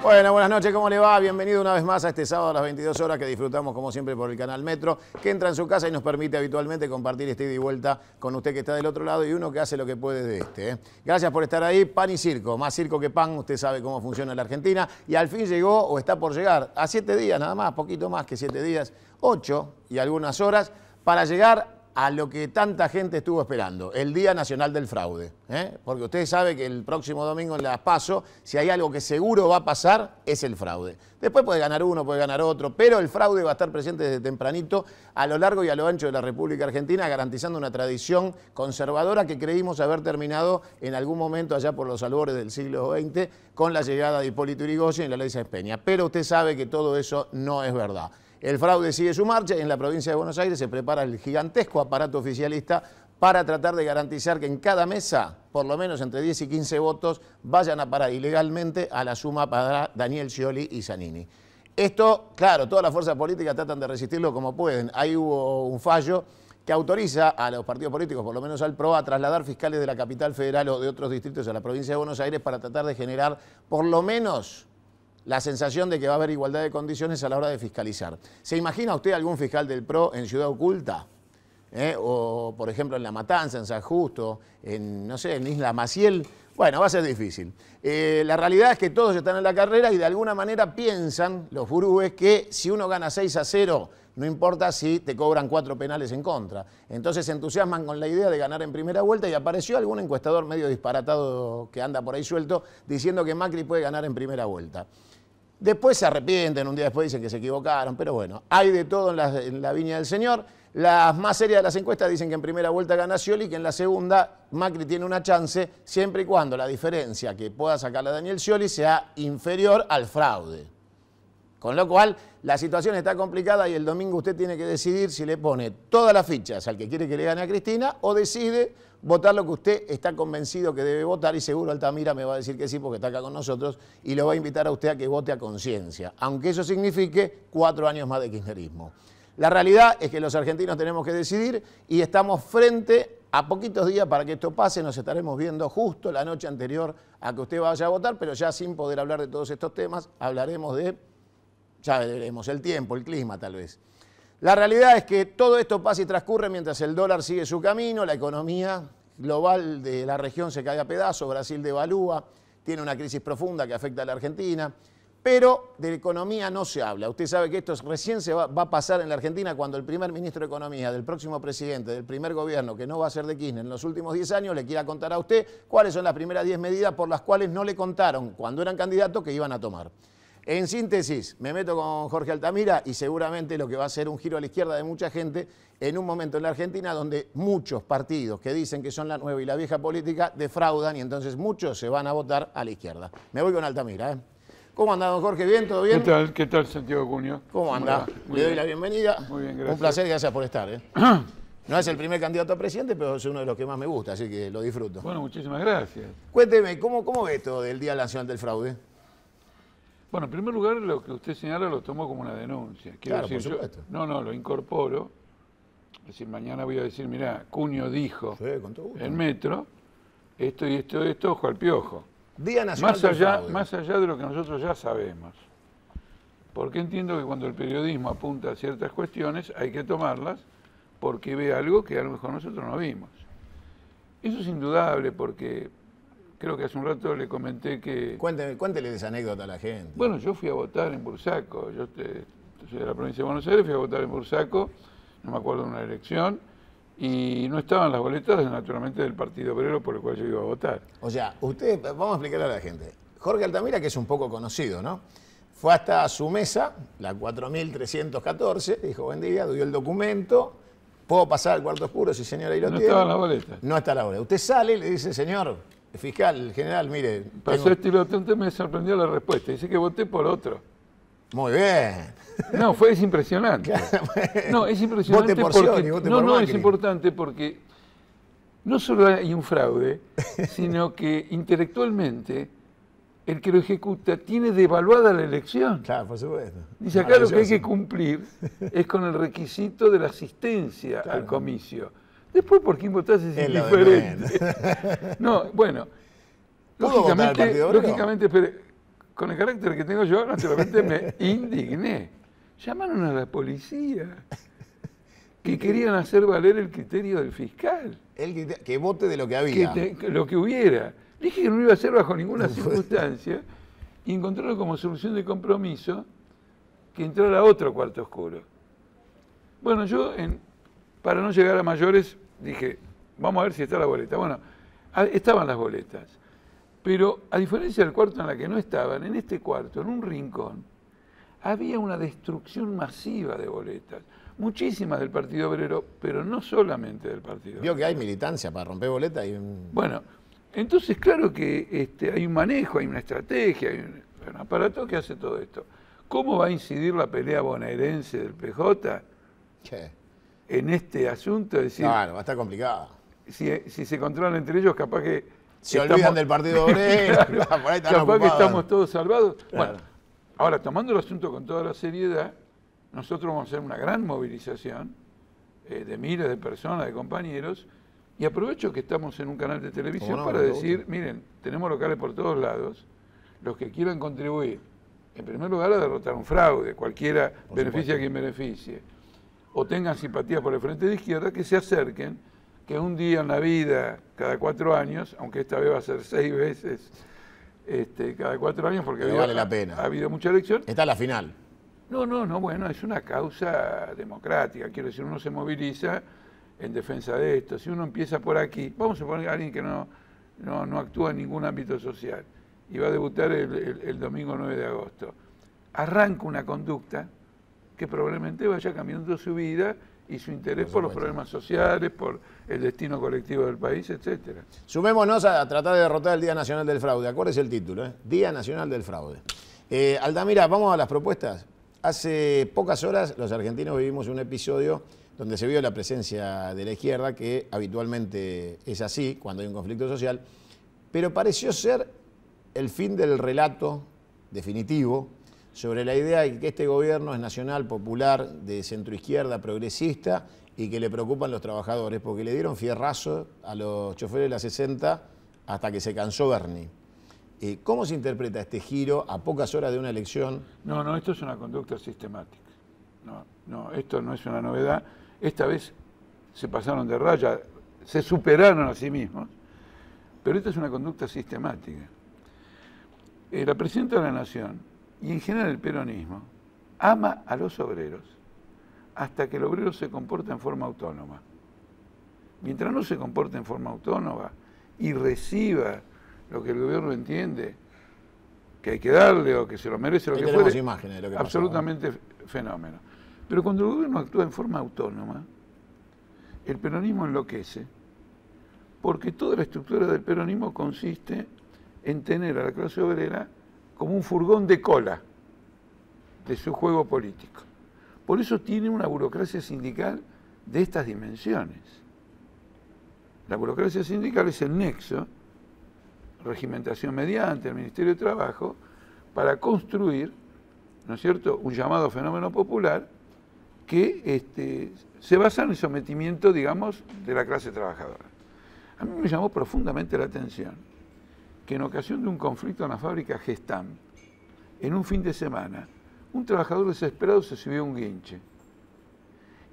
Bueno, buenas noches, ¿cómo le va? Bienvenido una vez más a este sábado a las 22 horas que disfrutamos como siempre por el canal Metro, que entra en su casa y nos permite habitualmente compartir este ida y vuelta con usted que está del otro lado y uno que hace lo que puede de este. Gracias por estar ahí. Pan y circo, más circo que pan, usted sabe cómo funciona la Argentina y al fin llegó o está por llegar a 7 días nada más, poquito más que 7 días, 8 y algunas horas para llegar a lo que tanta gente estuvo esperando, el Día Nacional del Fraude. Porque usted sabe que el próximo domingo en las PASO, si hay algo que seguro va a pasar, es el fraude. Después puede ganar uno, puede ganar otro, pero el fraude va a estar presente desde tempranito a lo largo y a lo ancho de la República Argentina, garantizando una tradición conservadora que creímos haber terminado en algún momento allá por los albores del siglo XX con la llegada de Hipólito Yrigoyen y la ley Sáenz Peña. Pero usted sabe que todo eso no es verdad. El fraude sigue su marcha y en la provincia de Buenos Aires se prepara el gigantesco aparato oficialista para tratar de garantizar que en cada mesa, por lo menos entre 10 y 15 votos, vayan a parar ilegalmente a la suma para Daniel Scioli y Zanini. Esto, claro, todas las fuerzas políticas tratan de resistirlo como pueden. Ahí hubo un fallo que autoriza a los partidos políticos, por lo menos al PRO, a trasladar fiscales de la capital federal o de otros distritos a la provincia de Buenos Aires para tratar de generar, por lo menos, la sensación de que va a haber igualdad de condiciones a la hora de fiscalizar. ¿Se imagina usted algún fiscal del PRO en Ciudad Oculta? O, por ejemplo, en La Matanza, en San Justo, en, no sé, en Isla Maciel. Bueno, va a ser difícil. La realidad es que todos están en la carrera y de alguna manera piensan los gurúes que si uno gana 6-0, no importa si te cobran 4 penales en contra. Entonces se entusiasman con la idea de ganar en primera vuelta y apareció algún encuestador medio disparatado que anda por ahí suelto diciendo que Macri puede ganar en primera vuelta. Después se arrepienten, un día después dicen que se equivocaron, pero bueno, hay de todo en la viña del Señor. Las más serias de las encuestas dicen que en primera vuelta gana Scioli y que en la segunda Macri tiene una chance siempre y cuando la diferencia que pueda sacarle a Daniel Scioli sea inferior al fraude. Con lo cual, la situación está complicada y el domingo usted tiene que decidir si le pone todas las fichas al que quiere que le gane a Cristina o decide votar lo que usted está convencido que debe votar y seguro Altamira me va a decir que sí porque está acá con nosotros y lo va a invitar a usted a que vote a conciencia, aunque eso signifique 4 años más de kirchnerismo. La realidad es que los argentinos tenemos que decidir y estamos frente a poquitos días para que esto pase. Nos estaremos viendo justo la noche anterior a que usted vaya a votar, pero ya sin poder hablar de todos estos temas, hablaremos de, ya veremos, el tiempo, el clima tal vez. La realidad es que todo esto pasa y transcurre mientras el dólar sigue su camino, la economía global de la región se cae a pedazos, Brasil devalúa, tiene una crisis profunda que afecta a la Argentina, pero de economía no se habla. Usted sabe que esto recién va a pasar en la Argentina cuando el primer ministro de Economía, del próximo presidente, del primer gobierno, que no va a ser de Kirchner en los últimos 10 años, le quiera contar a usted cuáles son las primeras 10 medidas por las cuales no le contaron cuando eran candidatos que iban a tomar. En síntesis, me meto con Jorge Altamira y seguramente lo que va a ser un giro a la izquierda de mucha gente en un momento en la Argentina donde muchos partidos que dicen que son la nueva y la vieja política defraudan y entonces muchos se van a votar a la izquierda. Me voy con Altamira. ¿Cómo anda, don Jorge? ¿Bien? ¿Todo bien? ¿Qué tal, Santiago Cunio? ¿Cómo anda? Le doy la bienvenida. Muy bien, gracias. Un placer, gracias por estar. No es el primer candidato a presidente, pero es uno de los que más me gusta, así que lo disfruto. Bueno, muchísimas gracias. Cuénteme, ¿cómo ve esto del Día Nacional del Fraude? Bueno, en primer lugar, lo que usted señala lo tomo como una denuncia. Quiero claro, decir, por supuesto. No, lo incorporo. Es decir, mañana voy a decir, mirá, Cunio dijo en Metro, esto y esto, ojo al piojo. Día Nacional del Fraude. Más allá de lo que nosotros ya sabemos. Porque entiendo que cuando el periodismo apunta a ciertas cuestiones, hay que tomarlas porque ve algo que a lo mejor nosotros no vimos. Eso es indudable porque creo que hace un rato le comenté que... Cuéntele esa anécdota a la gente. Bueno, yo fui a votar en Bursaco. Yo soy de la provincia de Buenos Aires, fui a votar en Bursaco, no me acuerdo de una elección, y no estaban las boletas, naturalmente, del Partido Obrero por el cual yo iba a votar. O sea, usted, vamos a explicarle a la gente. Jorge Altamira, que es un poco conocido, ¿no? Fue hasta su mesa, la 4314, dijo, buen día, dio el documento, ¿puedo pasar al cuarto oscuro? Sí, señora, ahí lo tiene. No estaban las boletas. No está la boleta. Usted sale y le dice, señor fiscal, general, mire... Pasó estilo atento, me sorprendió la respuesta. Dice que voté por otro. Muy bien. No, es impresionante. Claro, bueno. No, es impresionante vote por porque... Scioli, vote por Macri. Es importante porque no solo hay un fraude, sino que intelectualmente el que lo ejecuta tiene devaluada la elección. Claro, por supuesto. Dice, acá lo que hay que cumplir es con el requisito de la asistencia al comicio. Después, por quién votás es indiferente. No, bueno, lógicamente, con el carácter que tengo yo, naturalmente me indigné. Llamaron a la policía, que querían hacer valer el criterio del fiscal. Que vote de lo que había. Lo que hubiera. Le dije que no iba a hacer bajo ninguna circunstancia y encontraron como solución de compromiso que entrara otro cuarto oscuro. Bueno, yo, para no llegar a mayores, dije, vamos a ver si está la boleta. Bueno, estaban las boletas. Pero a diferencia del cuarto en la que no estaban, en este cuarto, en un rincón, había una destrucción masiva de boletas. Muchísimas del Partido Obrero, pero no solamente del Partido Obrero. Vio que hay militancia para romper boletas. Bueno, entonces claro que hay un manejo, hay una estrategia, hay un aparato que hace todo esto. ¿Cómo va a incidir la pelea bonaerense del PJ en este asunto? Es decir, claro, va a estar complicado. Si se controlan entre ellos, capaz que... Se olvidan del Partido Obrero, claro, por ahí están capaz ocupados. que estamos todos salvados. Claro. Bueno, ahora, tomando el asunto con toda la seriedad, nosotros vamos a hacer una gran movilización de miles de personas, de compañeros, y aprovecho que estamos en un canal de televisión para decir, miren, tenemos locales por todos lados, los que quieran contribuir, en primer lugar a derrotar un fraude, cualquiera beneficia a quien beneficie, o tengan simpatía por el Frente de Izquierda, que se acerquen, que un día en la vida, cada 4 años, aunque esta vez va a ser 6 veces cada 4 años, porque vale la pena. Ha habido mucha elección. Está la final. No, bueno, es una causa democrática, quiero decir, uno se moviliza en defensa de esto. Si uno empieza por aquí, vamos a poner a alguien que no actúa en ningún ámbito social, y va a debutar el domingo 9 de agosto, arranca una conducta que probablemente vaya cambiando su vida y su interés por los problemas sociales, por el destino colectivo del país, etcétera. Sumémonos a tratar de derrotar el Día Nacional del Fraude. Acuérdese el título, Día Nacional del Fraude. Altamira, vamos a las propuestas. Hace pocas horas los argentinos vivimos un episodio donde se vio la presencia de la izquierda, que habitualmente es así cuando hay un conflicto social, pero pareció ser el fin del relato definitivo sobre la idea de que este gobierno es nacional, popular, de centroizquierda, progresista, y que le preocupan los trabajadores, porque le dieron fierrazo a los choferes de la 60 hasta que se cansó Bernie. ¿Cómo se interpreta este giro a pocas horas de una elección? No, esto es una conducta sistemática. No, esto no es una novedad. Esta vez se pasaron de raya, se superaron a sí mismos, pero esta es una conducta sistemática. La presidenta de la Nación, y en general el peronismo, ama a los obreros hasta que el obrero se comporta en forma autónoma. Mientras no se comporte en forma autónoma y reciba lo que el gobierno entiende que hay que darle o que se lo merece, lo que fuere, imágenes de lo que pasó, absolutamente fenómeno. Pero cuando el gobierno actúa en forma autónoma, el peronismo enloquece, porque toda la estructura del peronismo consiste en tener a la clase obrera como un furgón de cola de su juego político. Por eso tiene una burocracia sindical de estas dimensiones. La burocracia sindical es el nexo, regimentación mediante el Ministerio de Trabajo, para construir, ¿no es cierto?, un llamado fenómeno popular que se basa en el sometimiento, digamos, de la clase trabajadora. A mí me llamó profundamente la atención que en ocasión de un conflicto en la fábrica Gestam, en un fin de semana, un trabajador desesperado se subió a un guinche.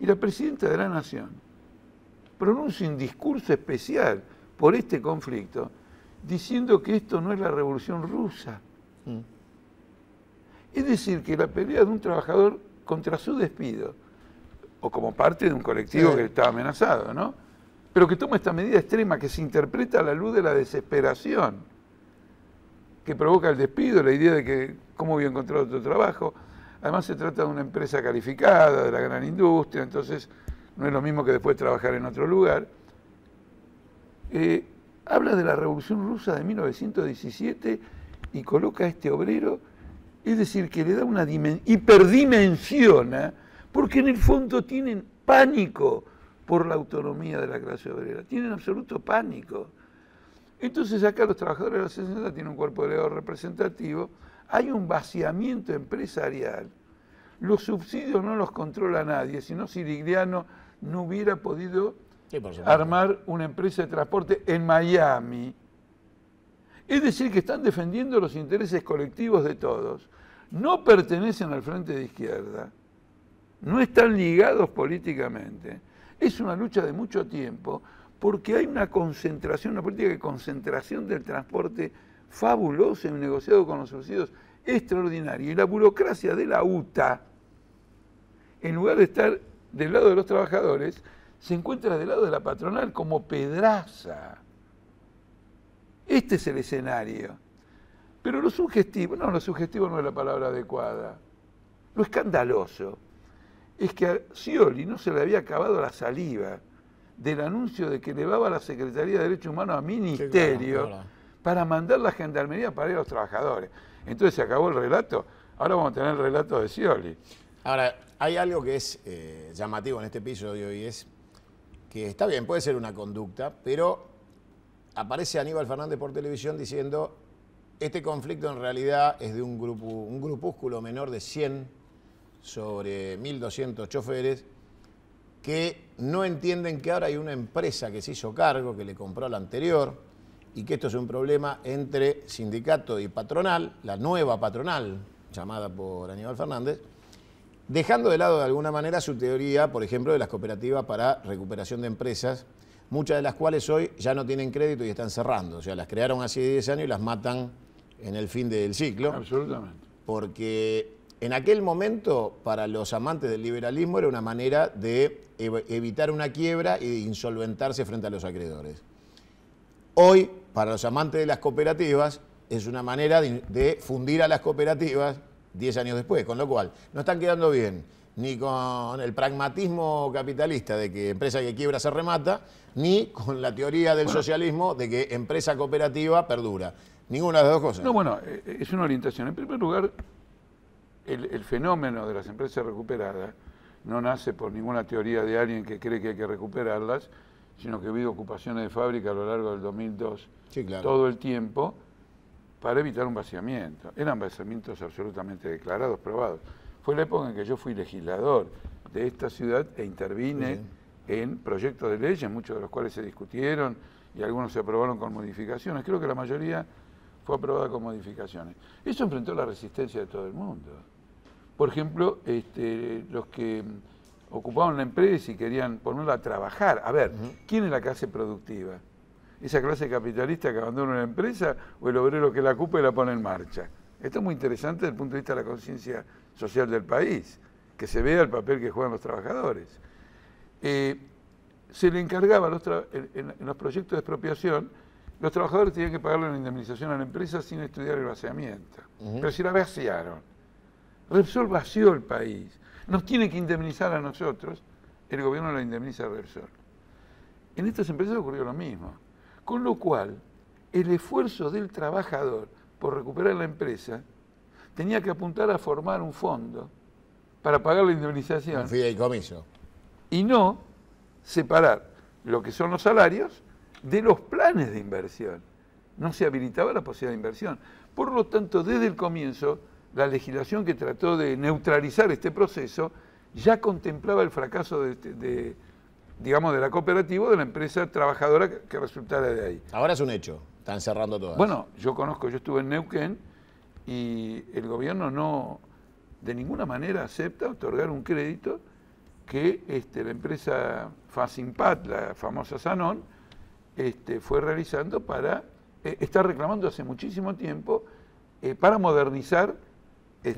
Y la presidenta de la Nación pronuncia un discurso especial por este conflicto, diciendo que esto no es la Revolución Rusa. Es decir, que la pelea de un trabajador contra su despido, o como parte de un colectivo que está amenazado, ¿no?, pero que toma esta medida extrema que se interpreta a la luz de la desesperación que provoca el despido, la idea de que cómo voy a encontrar otro trabajo. Además se trata de una empresa calificada, de la gran industria, entonces no es lo mismo que después trabajar en otro lugar. Habla de la Revolución Rusa de 1917 y coloca a este obrero, es decir, que le da una hiperdimensiona, porque en el fondo tienen pánico por la autonomía de la clase obrera, tienen absoluto pánico. Entonces acá los trabajadores de la 60 tienen un cuerpo delegado representativo, hay un vaciamiento empresarial, los subsidios no los controla nadie, sino Sirigliano no hubiera podido armar una empresa de transporte en Miami. Es decir, que están defendiendo los intereses colectivos de todos. No pertenecen al frente de izquierda, no están ligados políticamente. Es una lucha de mucho tiempo porque hay una concentración, una política de concentración del transporte fabulosa y un negociado con los subsidios extraordinario. Y la burocracia de la UTA, en lugar de estar del lado de los trabajadores, se encuentra del lado de la patronal como pedraza. Este es el escenario. Pero lo sugestivo no es la palabra adecuada. Lo escandaloso es que a Scioli no se le había acabado la saliva del anuncio de que elevaba a la Secretaría de Derechos Humanos a ministerio, sí, claro. Para mandar la gendarmería para ir a los trabajadores. Entonces se acabó el relato. Ahora vamos a tener el relato de Scioli. Ahora, hay algo que es llamativo en este episodio y es que está bien, puede ser una conducta, pero aparece Aníbal Fernández por televisión diciendo este conflicto en realidad es de un grupúsculo menor de 100 sobre 1.200 choferes que no entienden que ahora hay una empresa que se hizo cargo, que le compró a la anterior y que esto es un problema entre sindicato y patronal, la nueva patronal llamada por Aníbal Fernández, dejando de lado de alguna manera su teoría, por ejemplo, de las cooperativas para recuperación de empresas, muchas de las cuales hoy ya no tienen crédito y están cerrando. O sea, las crearon hace 10 años y las matan en el fin del ciclo. Absolutamente. Porque en aquel momento, para los amantes del liberalismo, era una manera de evitar una quiebra y de insolventarse frente a los acreedores. Hoy, para los amantes de las cooperativas, es una manera de fundir a las cooperativas 10 años después, con lo cual no están quedando bien ni con el pragmatismo capitalista de que empresa que quiebra se remata, ni con la teoría del socialismo de que empresa cooperativa perdura. Ninguna de las dos cosas. No, bueno, es una orientación. En primer lugar, el fenómeno de las empresas recuperadas no nace por ninguna teoría de alguien que cree que hay que recuperarlas, sino que ha habido ocupaciones de fábrica a lo largo del 2002, sí, claro, todo el tiempo, para evitar un vaciamiento. Eran vaciamientos absolutamente declarados, probados. Fue la época en que yo fui legislador de esta ciudad e intervine en proyectos de leyes, muchos de los cuales se discutieron y algunos se aprobaron con modificaciones. Creo que la mayoría fue aprobada con modificaciones. Eso enfrentó la resistencia de todo el mundo. Por ejemplo, los que ocupaban la empresa y querían ponerla a trabajar. A ver, ¿quién es la clase productiva? ¿Esa clase capitalista que abandona una empresa o el obrero que la ocupa y la pone en marcha? Esto es muy interesante desde el punto de vista de la conciencia social del país, que se vea el papel que juegan los trabajadores. Se le encargaba en los proyectos de expropiación, los trabajadores tenían que pagarle una indemnización a la empresa sin estudiar el vaciamiento. Pero si la vaciaron, Repsol vació el país, nos tiene que indemnizar a nosotros, el gobierno la indemniza a Repsol. En estas empresas ocurrió lo mismo. Con lo cual, el esfuerzo del trabajador por recuperar la empresa tenía que apuntar a formar un fondo para pagar la indemnización. Un fideicomiso. Y no separar lo que son los salarios de los planes de inversión. No se habilitaba la posibilidad de inversión. Por lo tanto, desde el comienzo, la legislación que trató de neutralizar este proceso ya contemplaba el fracaso digamos, de la cooperativa o de la empresa trabajadora que resultara de ahí. Ahora es un hecho, están cerrando todas. Bueno, yo estuve en Neuquén y el gobierno no, de ninguna manera acepta otorgar un crédito que la empresa Facimpat, la famosa Sanón, fue realizando está reclamando hace muchísimo tiempo para modernizar el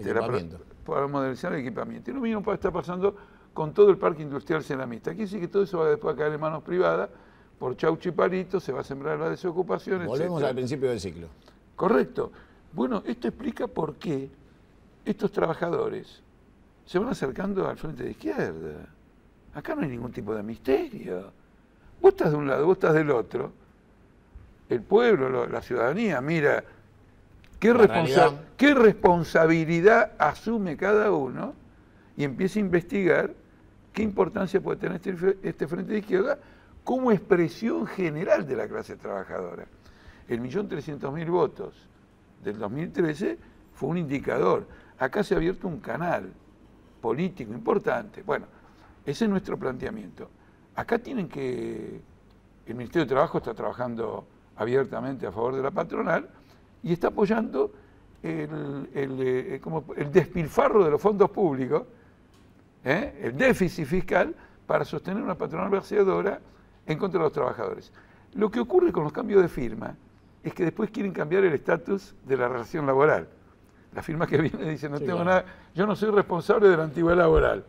equipamiento. Y lo mismo está pasando con todo el parque industrial ceramista. Aquí sí que todo eso va después a caer en manos privadas, por chaucho y palito, se va a sembrar la desocupación, Volvemos al principio del ciclo. Correcto. Bueno, esto explica por qué estos trabajadores se van acercando al frente de izquierda. Acá no hay ningún tipo de misterio. Vos estás de un lado, vos estás del otro. El pueblo, la ciudadanía, mira qué responsabilidad asume cada uno y empieza a investigar qué importancia puede tener este frente de izquierda como expresión general de la clase trabajadora. El 1.300.000 votos del 2013 fue un indicador. Acá se ha abierto un canal político importante. Bueno, ese es nuestro planteamiento. Acá el Ministerio de Trabajo está trabajando abiertamente a favor de la patronal, y está apoyando como el despilfarro de los fondos públicos, el déficit fiscal, para sostener una patronal vaciadora en contra de los trabajadores. Lo que ocurre con los cambios de firma es que después quieren cambiar el estatus de la relación laboral. La firma que viene dice, no tengo nada, yo no soy responsable de la antigüedad laboral.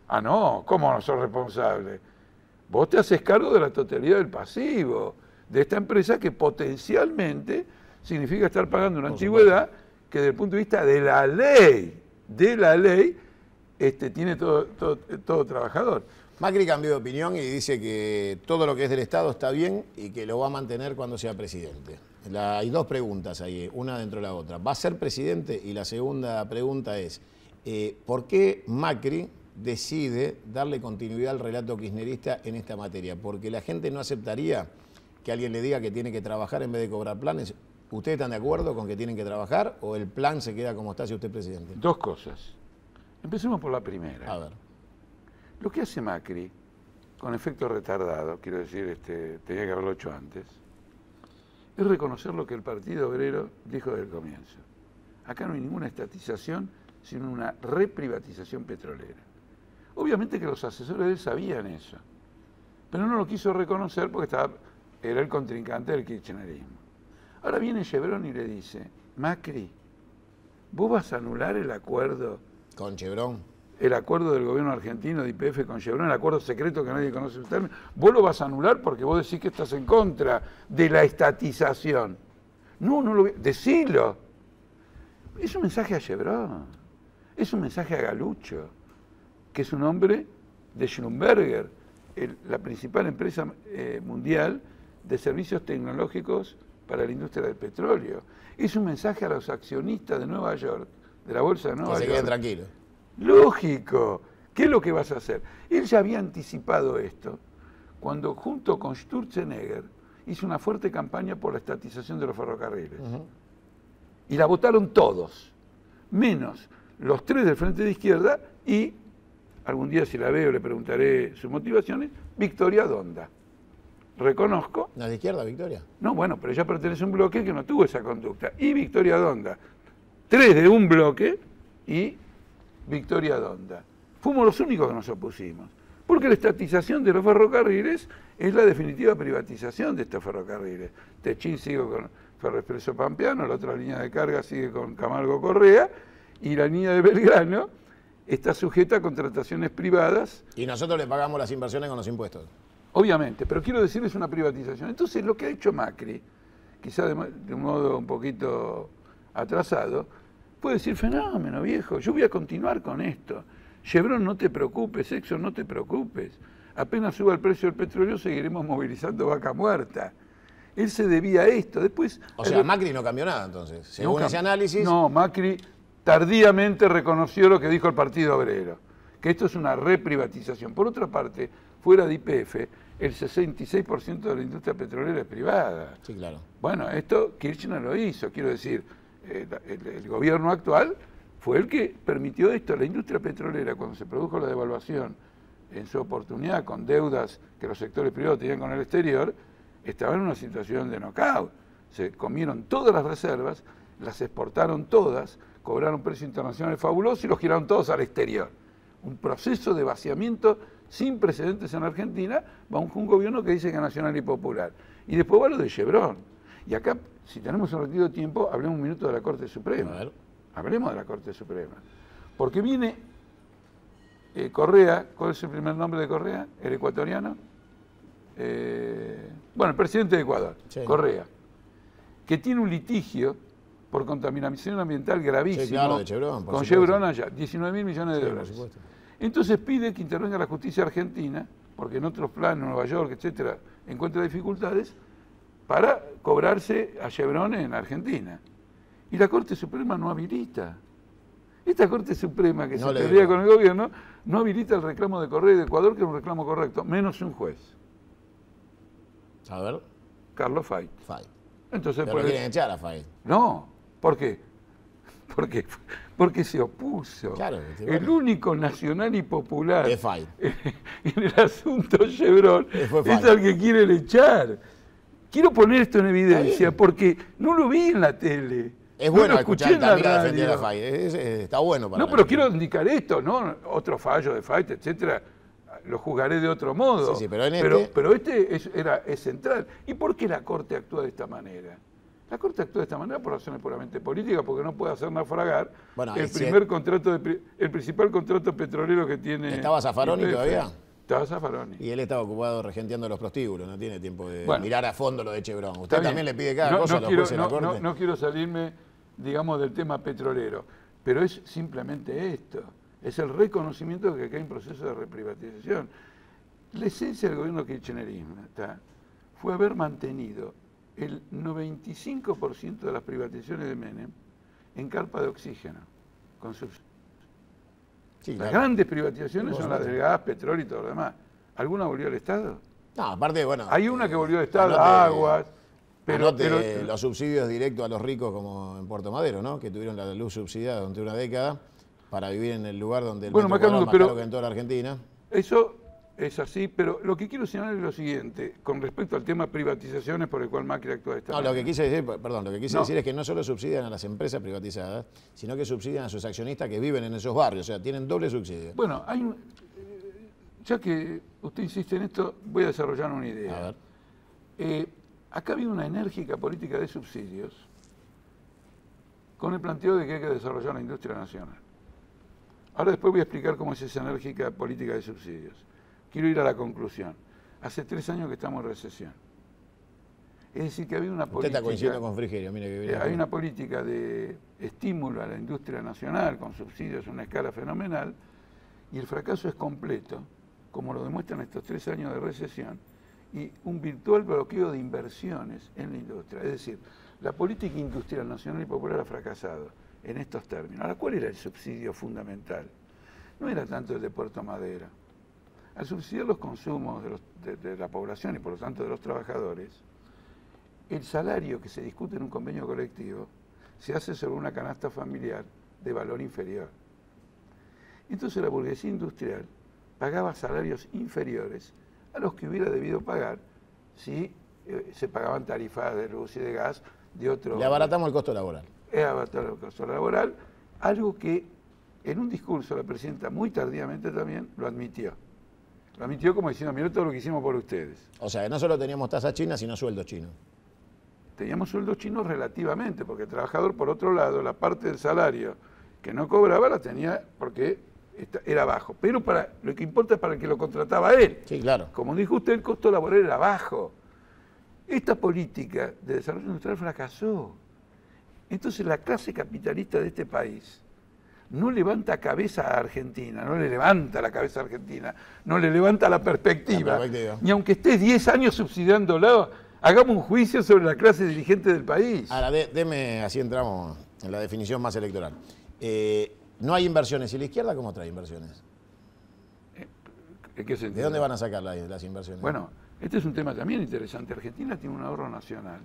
Ah, no, ¿cómo no sos responsable? Vos te haces cargo de la totalidad del pasivo de esta empresa que potencialmente significa estar pagando una antigüedad que desde el punto de vista de la ley, tiene todo trabajador. Macri cambió de opinión y dice que todo lo que es del Estado está bien y que lo va a mantener cuando sea presidente. Hay dos preguntas ahí, una dentro de la otra. ¿Va a ser presidente? Y la segunda pregunta es, ¿por qué Macri decide darle continuidad al relato kirchnerista en esta materia? Porque la gente no aceptaría que alguien le diga que tiene que trabajar en vez de cobrar planes. ¿Ustedes están de acuerdo con que tienen que trabajar o el plan se queda como está si usted es presidente? Dos cosas. Empecemos por la primera. A ver. Lo que hace Macri, con efecto retardado, quiero decir, tenía que haberlo hecho antes, es reconocer lo que el Partido Obrero dijo desde el comienzo. Acá no hay ninguna estatización, sino una reprivatización petrolera. Obviamente que los asesores de él sabían eso, pero no lo quiso reconocer porque era el contrincante del kirchnerismo. Ahora viene Chevron y le dice, Macri, ¿vos vas a anular el acuerdo? ¿Con Chevron? El acuerdo del gobierno argentino de YPF con Chevron, el acuerdo secreto que nadie conoce sus términos, vos lo vas a anular porque vos decís que estás en contra de la estatización. No lo decilo. Es un mensaje a Chevron, es un mensaje a Galucho, que es un hombre de Schlumberger, la principal empresa mundial de servicios tecnológicos para la industria del petróleo. Es un mensaje a los accionistas de Nueva York, de la Bolsa de Nueva York. Que se queden tranquilos. Lógico. ¿Qué es lo que vas a hacer? Él ya había anticipado esto cuando junto con Sturzenegger hizo una fuerte campaña por la estatización de los ferrocarriles. Y la votaron todos, menos los tres del Frente de Izquierda y, algún día si la veo le preguntaré sus motivaciones, Victoria Donda. Reconozco. ¿La de izquierda, Victoria? No, bueno, pero ella pertenece a un bloque que no tuvo esa conducta. Y Victoria Donda. Tres de un bloque y Victoria Donda. Fuimos los únicos que nos opusimos. Porque la estatización de los ferrocarriles es la definitiva privatización de estos ferrocarriles. Techín sigue con Ferroexpreso Pampeano, la otra línea de carga sigue con Camargo Correa, y la línea de Belgrano está sujeta a contrataciones privadas. Y nosotros le pagamos las inversiones con los impuestos. Obviamente, pero quiero decirles una privatización. Entonces, lo que ha hecho Macri, quizá de un modo un poquito atrasado, puede decir, fenómeno, viejo, yo voy a continuar con esto. Chevron, no te preocupes, Exxon, no te preocupes. Apenas suba el precio del petróleo, seguiremos movilizando vaca muerta. Él se debía a esto. Después, o sea, Macri no cambió nada, entonces. Según ese análisis... No, Macri tardíamente reconoció lo que dijo el Partido Obrero, que esto es una reprivatización. Por otra parte, fuera de YPF, el 66% de la industria petrolera es privada. Sí, claro. Bueno, esto Kirchner lo hizo, quiero decir, el gobierno actual fue el que permitió esto. La industria petrolera, cuando se produjo la devaluación en su oportunidad con deudas que los sectores privados tenían con el exterior, estaba en una situación de knockout. Se comieron todas las reservas, las exportaron todas, cobraron precio internacional fabuloso y los giraron todos al exterior. Un proceso de vaciamiento sin precedentes en Argentina, bajo un gobierno que dice que es nacional y popular. Y después va lo de Chevron. Y acá, si tenemos un ratito de tiempo, hablemos un minuto de la Corte Suprema. Hablemos de la Corte Suprema. Porque viene Correa, ¿cuál es el primer nombre de Correa? ¿El ecuatoriano? Bueno, el presidente de Ecuador, sí. Correa, que tiene un litigio por contaminación ambiental gravísimo, sí, claro, de Chevron, con Chevron allá, 19.000 millones de dólares. Entonces pide que intervenga la justicia argentina, porque en otros planos, Nueva York, etcétera, encuentra dificultades para cobrarse a Chevron en Argentina. Y la Corte Suprema no habilita. Esta Corte Suprema que se pelea con el gobierno no habilita el reclamo de Correa y de Ecuador, que es un reclamo correcto, menos un juez. A ver. Carlos Fait. Entonces, pero quieren echar a Fait. No, ¿por qué? Porque se opuso. Claro, el único nacional y popular en el asunto Chevron es al que quieren echar. quiero poner esto en evidencia porque no lo vi en la tele. Es bueno lo escuchar escuché en la Altamira defender a radio. FAI. Está bueno para No, la pero gente. quiero indicar esto, ¿no? Otro fallo de FAI, etcétera, lo juzgaré de otro modo. Sí, pero en pero este es central. ¿Y por qué la Corte actúa de esta manera? La Corte actúa de esta manera por razones puramente políticas, porque no puede hacer naufragar el principal contrato petrolero que tiene. ¿Estaba Zaffaroni YPF. todavía? Estaba Zaffaroni. Y él estaba ocupado regenteando los prostíbulos, no tiene tiempo de Bueno, mirar a fondo lo de Chevron. Usted Está también bien. le pide cada cosa a los jueces de la Corte. No quiero salirme, digamos, del tema petrolero, pero es simplemente esto. Es el reconocimiento de que acá hay un proceso de reprivatización. La esencia del gobierno kirchnerismo fue haber mantenido el 95% de las privatizaciones de Menem en carpa de oxígeno, con subsidios. Sí, Las claro. grandes privatizaciones Sí, son por las del gas, petróleo y todo lo demás. ¿Alguna volvió al Estado? No, aparte, bueno. Hay una que volvió al Estado, anote- aguas, pero los subsidios directos a los ricos como en Puerto Madero, ¿no? Que tuvieron la luz subsidiada durante una década para vivir en el lugar donde el Bueno, metro cuadrado Macanudo, es más pero- caro que en toda la Argentina. eso es así, pero lo que quiero señalar es lo siguiente, con respecto al tema privatizaciones por el cual Macri actúa de esta No, manera. lo que quise decir, perdón, lo que quise No. decir es que no solo subsidian a las empresas privatizadas, sino que subsidian a sus accionistas que viven en esos barrios, o sea, tienen doble subsidio. Bueno, ya que usted insiste en esto, voy a desarrollar una A idea. ver. Acá había una enérgica política de subsidios con el planteo de que hay que desarrollar la industria nacional. Ahora después voy a explicar cómo es esa enérgica política de subsidios. Quiero ir a la conclusión. Hace 3 años que estamos en recesión. Es decir, que había una Usted política... está coincidiendo con Frigerio, mire que viene. Hay una política de estímulo a la industria nacional con subsidios a una escala fenomenal y el fracaso es completo, como lo demuestran estos 3 años de recesión, y un virtual bloqueo de inversiones en la industria. Es decir, la política industrial nacional y popular ha fracasado en estos términos. Ahora, ¿cuál era el subsidio fundamental? No era tanto el de Puerto Madero. Al subsidiar los consumos de la población y por lo tanto de los trabajadores, el salario que se discute en un convenio colectivo se hace sobre una canasta familiar de valor inferior. Entonces la burguesía industrial pagaba salarios inferiores a los que hubiera debido pagar si se pagaban tarifas de luz y de gas de otro... Le abaratamos el costo laboral. Es abaratar el costo laboral, algo que en un discurso la presidenta muy tardíamente también lo admitió. Lo admitió como diciendo, mirá todo lo que hicimos por ustedes. O sea, que no solo teníamos tasas chinas, sino sueldos chinos. Teníamos sueldos chinos relativamente, porque el trabajador, por otro lado, la parte del salario que no cobraba la tenía porque era bajo. Pero lo que importa es para el que lo contrataba a él. Sí, claro. Como dijo usted, el costo laboral era bajo. Esta política de desarrollo industrial fracasó. Entonces la clase capitalista de este país no levanta cabeza a Argentina, no le levanta la cabeza a Argentina, no le levanta la perspectiva. La perspectiva. Ni aunque esté 10 años subsidiándolo, hagamos un juicio sobre la clase dirigente del país. Ahora, deme, así entramos en la definición más electoral. No hay inversiones. ¿Y la izquierda cómo trae inversiones? ¿En qué sentido? ¿De dónde van a sacar las inversiones? Bueno, este es un tema también interesante. Argentina tiene un ahorro nacional.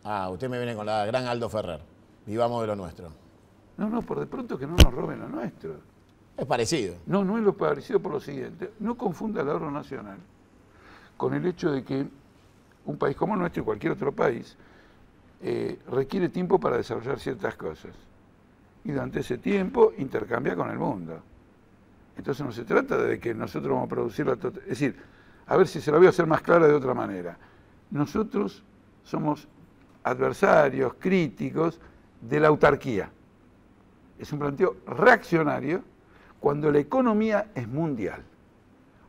Ah, usted me viene con la gran Aldo Ferrer. Vivamos de lo nuestro. No, por de pronto que no nos roben lo nuestro. Es parecido. No es lo parecido por lo siguiente. No confunda el ahorro nacional con el hecho de que un país como el nuestro y cualquier otro país requiere tiempo para desarrollar ciertas cosas. Y durante ese tiempo intercambia con el mundo. Entonces no se trata de que nosotros vamos a producir la totalidad. Es decir, a ver si se la voy a hacer más clara de otra manera. Nosotros somos adversarios, críticos de la autarquía. Es un planteo reaccionario cuando la economía es mundial.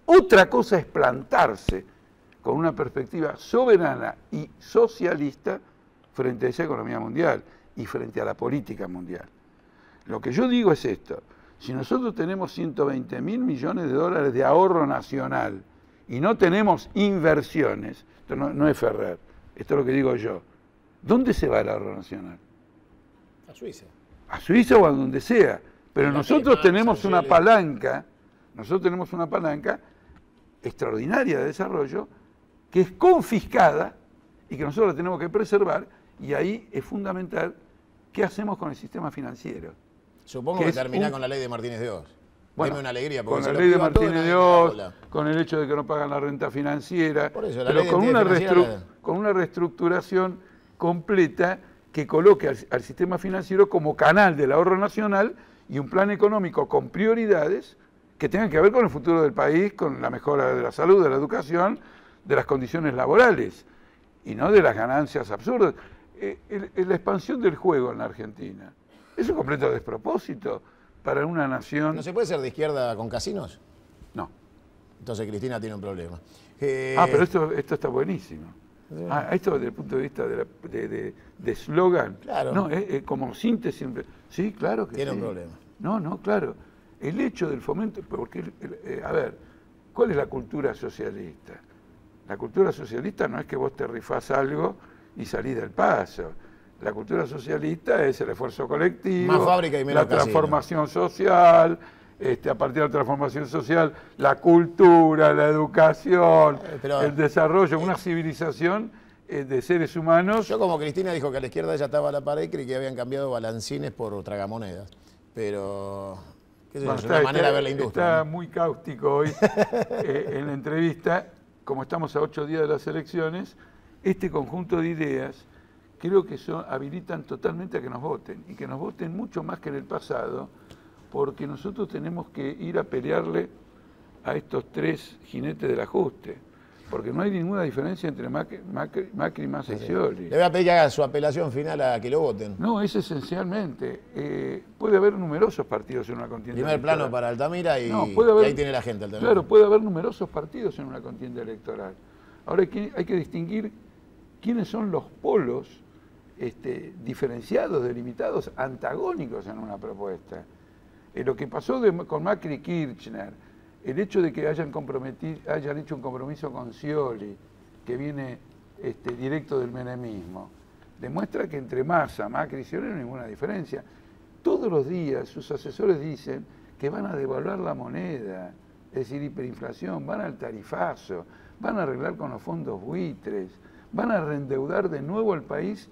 Otra cosa es plantarse con una perspectiva soberana y socialista frente a esa economía mundial y frente a la política mundial. Lo que yo digo es esto: si nosotros tenemos 120 mil millones de dólares de ahorro nacional y no tenemos inversiones, esto no es Ferrer, esto es lo que digo yo, ¿dónde se va el ahorro nacional? A Suiza. A Suiza o a donde sea. Pero La nosotros Caimán, tenemos San una Gilles. palanca extraordinaria de desarrollo que es confiscada y que nosotros la tenemos que preservar, y ahí es fundamental qué hacemos con el sistema financiero. Supongo Que que es termina un- con la ley de Martínez de Oz. Bueno, Deme una alegría. Porque con se la lo ley de priva todo Martínez en de la Oz, bola. con el hecho de que no pagan la renta financiera, Por eso, la pero ley de con identidad una, financiera con una reestructuración completa que coloque al sistema financiero como canal del ahorro nacional y un plan económico con prioridades que tengan que ver con el futuro del país, con la mejora de la salud, de la educación, de las condiciones laborales y no de las ganancias absurdas. La expansión del juego en la Argentina es un completo despropósito para una nación. ¿No se puede ser de izquierda con casinos? No. Entonces Cristina tiene un problema. Pero esto está buenísimo. Esto desde el punto de vista de eslogan. Claro. No, como síntesis. Sí, claro que tiene sí. un problema. No, claro. El hecho del fomento, porque, a ver, ¿cuál es la cultura socialista? La cultura socialista no es que vos te rifás algo y salís del paso. La cultura socialista es el esfuerzo colectivo, más fábrica y menos la transformación social, a partir de la transformación social, la cultura, la educación, el desarrollo, una civilización de seres humanos. Yo, como Cristina dijo que a la izquierda ya estaba a la pared, creí que habían cambiado balancines por tragamonedas. Pero, qué sé yo, es una manera de ver la industria. Está muy cáustico hoy en la entrevista, como estamos a 8 días de las elecciones, este conjunto de ideas creo que habilitan totalmente a que nos voten, y que nos voten mucho más que en el pasado, porque nosotros tenemos que ir a pelearle a estos 3 jinetes del ajuste, porque no hay ninguna diferencia entre Macri, Massa y Scioli. Le voy a pedir que haga su apelación final a que lo voten. No, es esencialmente. Puede haber numerosos partidos en una contienda Primer electoral. plano para Altamira y, y ahí tiene la gente Altamira. Claro, puede haber numerosos partidos en una contienda electoral. Ahora hay que distinguir quiénes son los polos diferenciados, delimitados, antagónicos en una propuesta. Lo que pasó con Macri y Kirchner, el hecho de que hayan hecho un compromiso con Scioli, que viene directo del menemismo, demuestra que entre Massa, Macri y Scioli no hay ninguna diferencia. Todos los días sus asesores dicen que van a devaluar la moneda, es decir, hiperinflación, van al tarifazo, van a arreglar con los fondos buitres, van a reendeudar de nuevo al país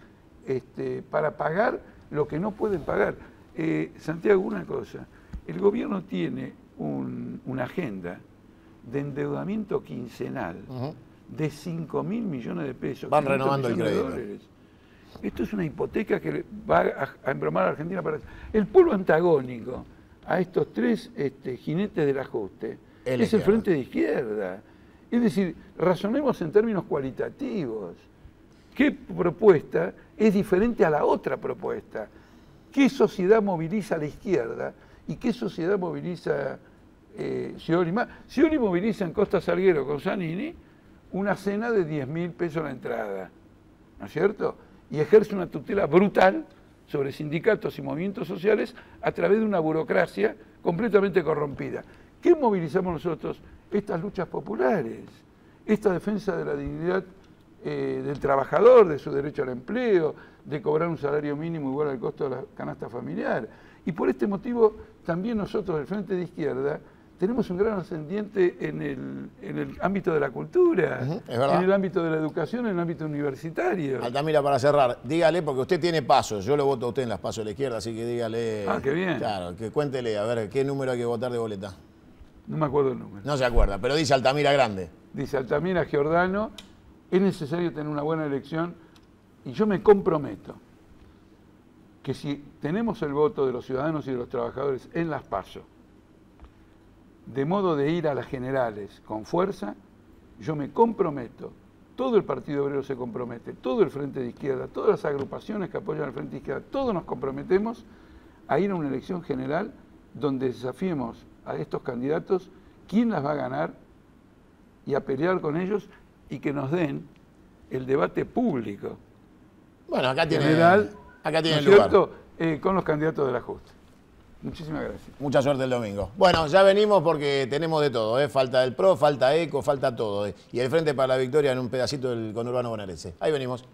para pagar lo que no pueden pagar. Santiago, una cosa, el gobierno tiene una agenda de endeudamiento quincenal de 5.000 millones de pesos. Van renovando el crédito. Esto es una hipoteca que va a embromar a la Argentina para... El polo antagónico a estos 3 jinetes del ajuste es el frente de izquierda. Es decir, razonemos en términos cualitativos. ¿Qué propuesta es diferente a la otra propuesta? ¿Qué sociedad moviliza a la izquierda y qué sociedad moviliza Scioli? Scioli moviliza en Costa Salguero con Zanini una cena de 10.000 pesos la entrada, ¿no es cierto? Y ejerce una tutela brutal sobre sindicatos y movimientos sociales a través de una burocracia completamente corrompida. ¿Qué movilizamos nosotros? Estas luchas populares, esta defensa de la dignidad del trabajador, de su derecho al empleo, de cobrar un salario mínimo igual al costo de la canasta familiar. Y por este motivo también nosotros del Frente de Izquierda tenemos un gran ascendiente en el ámbito de la cultura, en el ámbito de la educación, en el ámbito universitario. Altamira, para cerrar, dígale, porque usted tiene pasos, yo lo voto a usted en las pasos de la izquierda, así que dígale... Ah, qué bien. Claro, que cuéntele, a ver, ¿qué número hay que votar de boleta? No me acuerdo el número. No se acuerda, pero dice Altamira grande. Dice Altamira Giordano, es necesario tener una buena elección y yo me comprometo que si tenemos el voto de los ciudadanos y de los trabajadores en las PASO, de modo de ir a las generales con fuerza, yo me comprometo, todo el Partido Obrero se compromete, todo el Frente de Izquierda, todas las agrupaciones que apoyan al Frente de Izquierda, todos nos comprometemos a ir a una elección general donde desafiemos a estos candidatos quién las va a ganar y a pelear con ellos y que nos den el debate público. Bueno, acá tiene general, el lugar. Con los candidatos del ajuste. Muchísimas gracias. Mucha suerte el domingo. Bueno, ya venimos porque tenemos de todo, ¿eh? Falta el PRO, falta ECO, falta todo. Y el Frente para la Victoria en un pedacito del conurbano bonaerense. Ahí venimos.